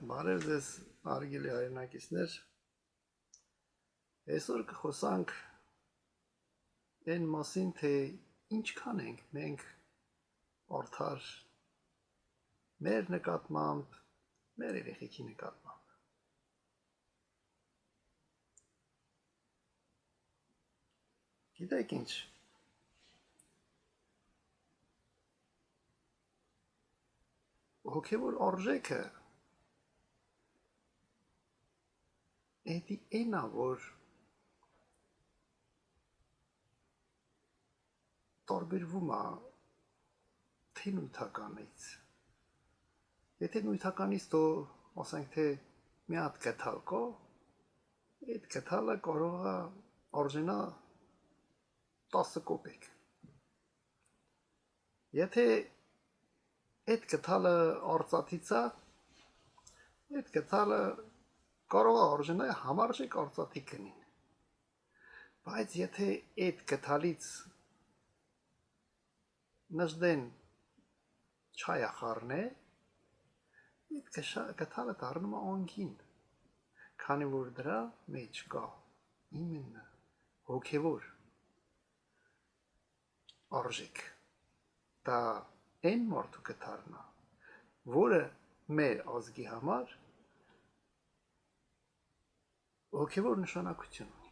Բարև ձեզ արգելի հայրենակիցներ, այսօր կխոսանք այն մասին, թե ինչքան ենք մենք արդար մեր նկատմամբ, մեր երեխեքի նկատմամբ։ Գիտեք ինչ, հոգևոր արժեքը էդի էնա, որ տարբերվում է թե նույթականից։ Եթե նույթականից դու ասենք թե մի հատ գթալ կա, այդ գթալը կարող է արժենա 10 կոպեկ։ Եթե այդ գթալը արծաթից է, այդ գթալը կարող է արժենա համարժեք արծաթի գնին։ Բայց եթե այդ գթալից նժդեն չայախառն է, այդ գթալը դառնում է անգին, քանի որ դրա մեջ կա իմенно հոգևոր արժեք։ Դա այն մարդու գթալն է, որը մեր ազգի համար հոգևոր նշանակություն ունի։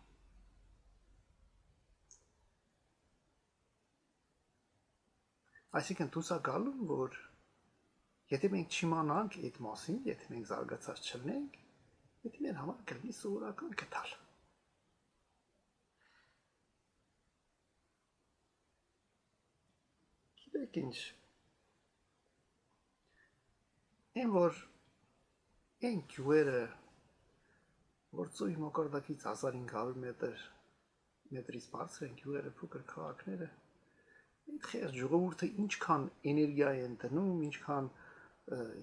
Այսինքն դուս է գալու, որ եթե մենք չիմանանք այդ մասին, եթե մենք զարգացած չլինենք, եթե մեր համար կլինի սովորական գթալ։ Գիտեք ինչ, այն որ այն գյուղերը, որ ծույլ մակարդակից 1500 մետրից բարձր են գյուղերը, փոքր քաղաքները, այդ խեղճ ժողովուրդը ինչքան էներգիա են դնում, ինչքան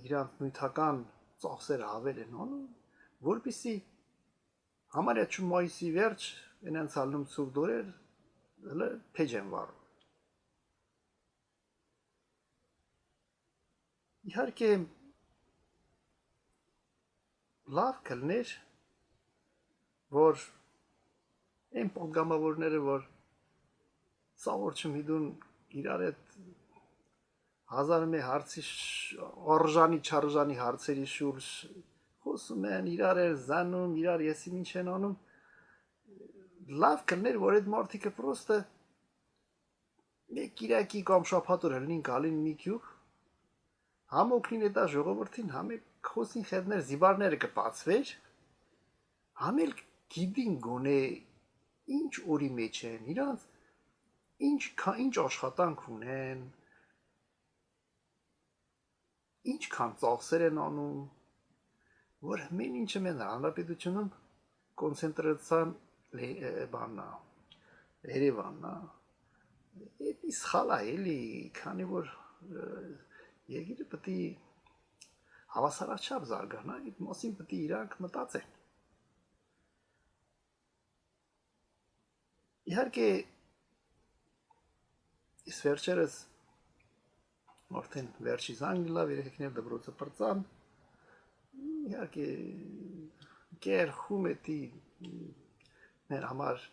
իրանք նյութական ծախսերը ավել են անում, որպեսզի համարյա մայիսի վերջ այնց ալնում ցուրտ դորեր հələ փեջ են վառում։ Իհարկե լավ կլներ, որ այն պատգամավորները, որ սավոր չմիդուն իրար այդ հազար մի հարցի արժանի չարժանի հարցերի շուրջ խոսում են, իրար էր զանում, իրար եսի ինչ են անում, լավ կլներ, որ այդ մարդիկը պրոստը մեկ կիրակի կամ շաբաթ օր լինին գալին մի գյուղ, համ օգնին այդ ժողովրդին, համ խոսին խեդներ զիբարները կբացվեր, համ էլ գիտին գոնե ինչ օրի մեջ են, իրանց ինչ աշխատանք ունեն, ինչքան ծախսեր են անում, որ մեն ինչը մեն հանրապետությունում կոնցենտրացան բաննա, Երևաննա, էդի սխալ է էլի, քանի որ երկիրը պետք է հավասարաչափ զարգանա, այդ մասին պետք է իրանք մտածեն։ Իհարկե, ես վերջերս արդեն վերջի զանգ լավ երեխեքներ դպրոցը պրծան, իհարկե կեր խում էդի մեր համար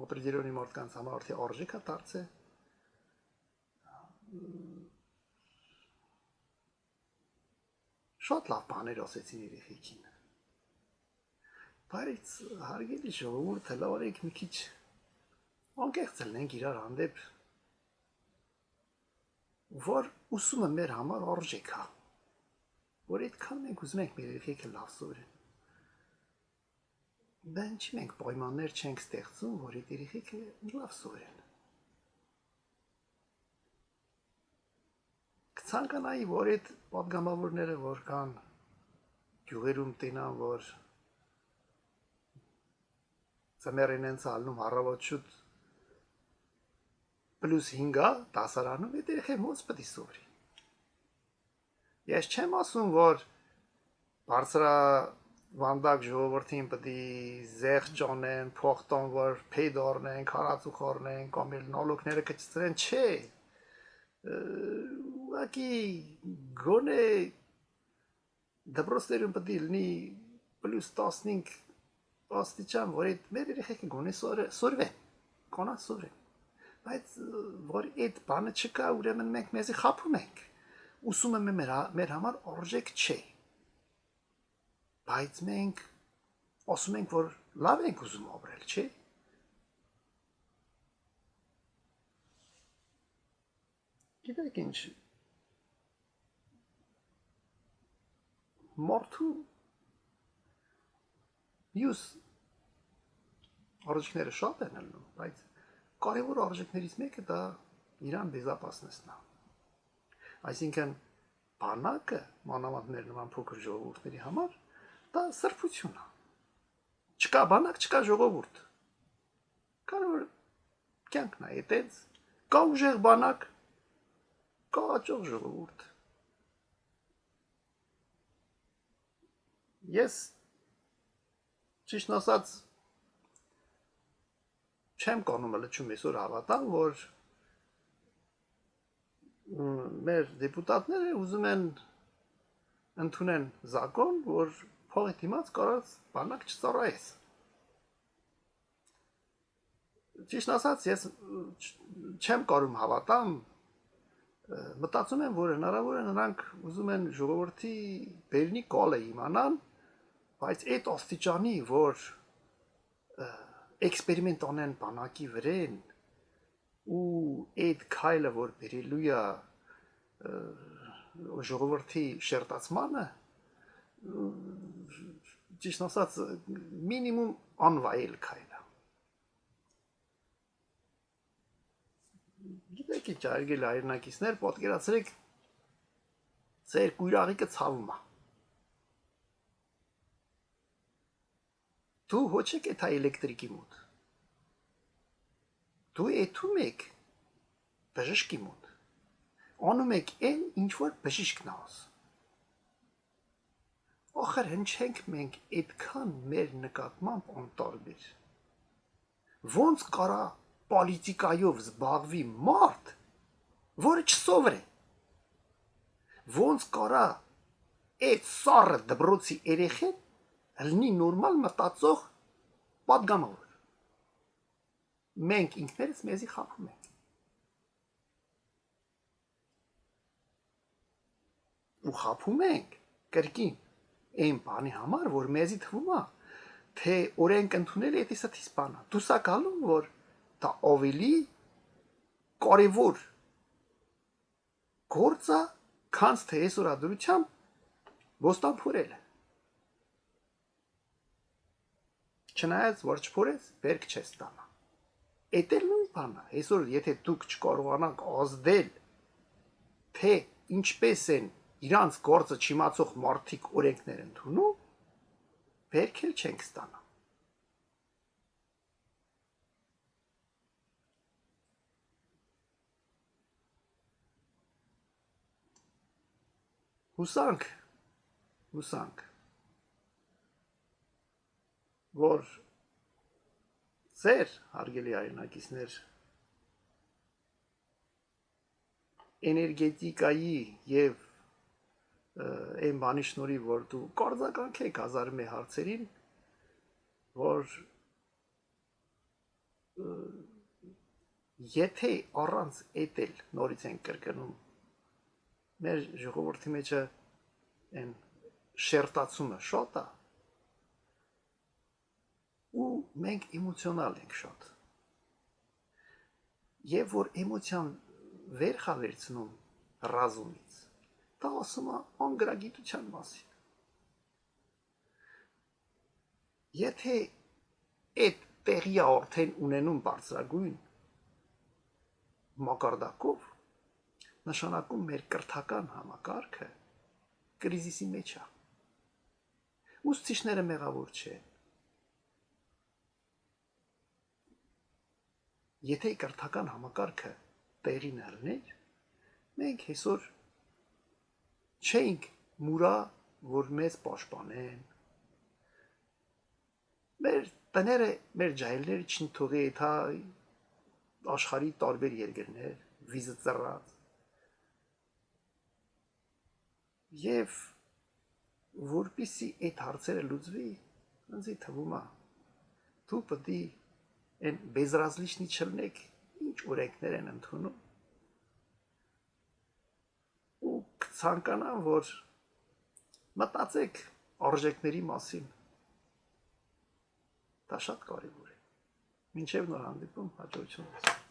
օպերատիվի մարդկանց համար արդի արժեք է դարձել, շատ լավ բաներ ասեցին երեխեքին, բայց հարգելի ժողովուրդ, հələ արեք մի քիչ անկեղծ լինենք իրար հանդեպ, որ ուսումը մեր համար արժեք է, որ այդքան մենք ուզում ենք մեր երեխեքը լավ սովորեն, դա ինչի մենք պայմաններ չենք ստեղծում, որ այդ երեխեքը լավ սովորեն։ Կցանկանայի, որ այդ պատգամավորները, որ կան գյուղերում տենան, որ ծմերին են ցալնում առավոտ շուտ +5 դասարանում, այդ երեխեն ոնց պետք է սովորի։ Ես չեմ ասում, որ բարձրա վանդակ ժողովրդին պետք է զեղչ անեն, փոխտան, որ փեդ առնեն, քարածուխ առնեն, կամ էլ նալոկները կճցրեն, չէ։ Ուղղակի գոնե դպրոցներում պետք է լինի +15 աստիճան, որ այդ մեր երեխեքը գոնե սորվեն, կոնա սորվեն։ Բայց որ այդ բանը չկա, ուրեմն մենք մեզի խափում ենք։ Ուսումը մեր համար օրժեք չէ։ Բայց մենք ասում ենք, որ լավ ենք ուզում ապրել, չէ՞։ Գիտեք ինչ, մարդու մյուս արժեքները շատ են ելնում, բայց կարևոր արժեքներից մեկը դա իրան բեզապասնեսն է։ Այսինքն բանակը մանավանդ մեր նման փոքր ժողովուրդների համար դա սրբություն է։ Չկա բանակ, չկա ժողովուրդ։ Կարևոր կյանքն է այդպես, կա ուժեղ բանակ, կա աճող ժողովուրդ։ Ես ճիշտ ասած չեմ կանում լճում այսօր հավատալ, որ մեր դեպուտատները ուզում են ընդունեն закон, որ փողի դիմաց կարած բանակ չծառայես։ Ճիշտ ասած, ես չեմ կարող հավատամ, մտածում եմ, որ հնարավոր է նրանք ուզում են ժողովրդի բերնի կոլը իմանան, բայց այդ աստիճանի, որ էքսպերիմենտ անեն բանակի վրեն ու այդ քայլը, որ բերելու է ժողովրդի շերտացմանը, ճիշտ ասած, մինիմում անվայել քայլ է։ Գիտեք ինչ, արգել հայրենակիցներ, պատկերացրեք ձեր կույրաղիկը ցավում է։ Դու ոչ եք այդ էլեկտրիկի մոտ։ Դու եթում եք բժշկի մոտ։ Անում եք այն, ինչ որ բժիշկն ասում։ Ախր հնչենք մենք այդքան մեր նկատմամբ անտարբեր։ Ոնց կարա պոլիտիկայով զբաղվի մարդ, որը չսովր է։ Ոնց կարա այդ սառը դպրոցի երեխեն լինի նորմալ մտածող պատգամավոր։ Մենք ինքներս մեզի խափում ենք։ Ու խափում ենք կրկին այն բանի համար, որ մեզի թվում է, թե օրենք ընդունել է այդպես բանը։ Դու սա գալու, որ դա ավելի կարևոր գործ է, քան թե այսօրադրությամբ ոստան փորելը։ Չնայած որ չփորես, բերք չես ստանա։ Էդ էլ նույն բանն է։ Այսօր եթե դուք չկարողանաք ազդել, թե ինչպես են իրանց գործը չիմացող մարդիկ օրենքներ ընդունում, բերք էլ չենք ստանա։ Հուսանք, որ ձեր հարգելի հայրենակիցներ էներգետիկայի եւ այն բանի շնորհիվ, որ դու կարձականք եք հազարմե հարցերին, որ եթե առանց էտել նորից են կրկնում մեր ժողովրդի մեջ են շերտացումը շատ է ու մենք էմոցիոնալ ենք շատ եւ որ էմոցիան վեր խավերցնում ռազումից դա ասում է անգրագիտության մասին եթե այդ տեղի արդեն ունենում բարձրագույն մակարդակով նշանակում մեր կրթական համակարգը կրիզիսի մեջ է ուսուցիչները մեղավոր չեն Եթե կրթական համակարգը տեղին առներ, մենք այսօր չենք մուրա, որ մեզ պաշտպանեն։ Մեր տները, մեր ջահելները չթողի թա աշխարհի տարբեր երկրներ, վիզը ծռած։ Եվ որպեսզի այդ հարցերը լուծվի, ինձ թվում է դու պետք է այն բեզրազլիչնի չլնեք, ինչ օրենքներ են ընդունում, ու ցանկանամ, որ մտածեք արժեքների մասին, դա շատ կարևոր է։ Մինչև նոր հանդիպում, հաջողություն։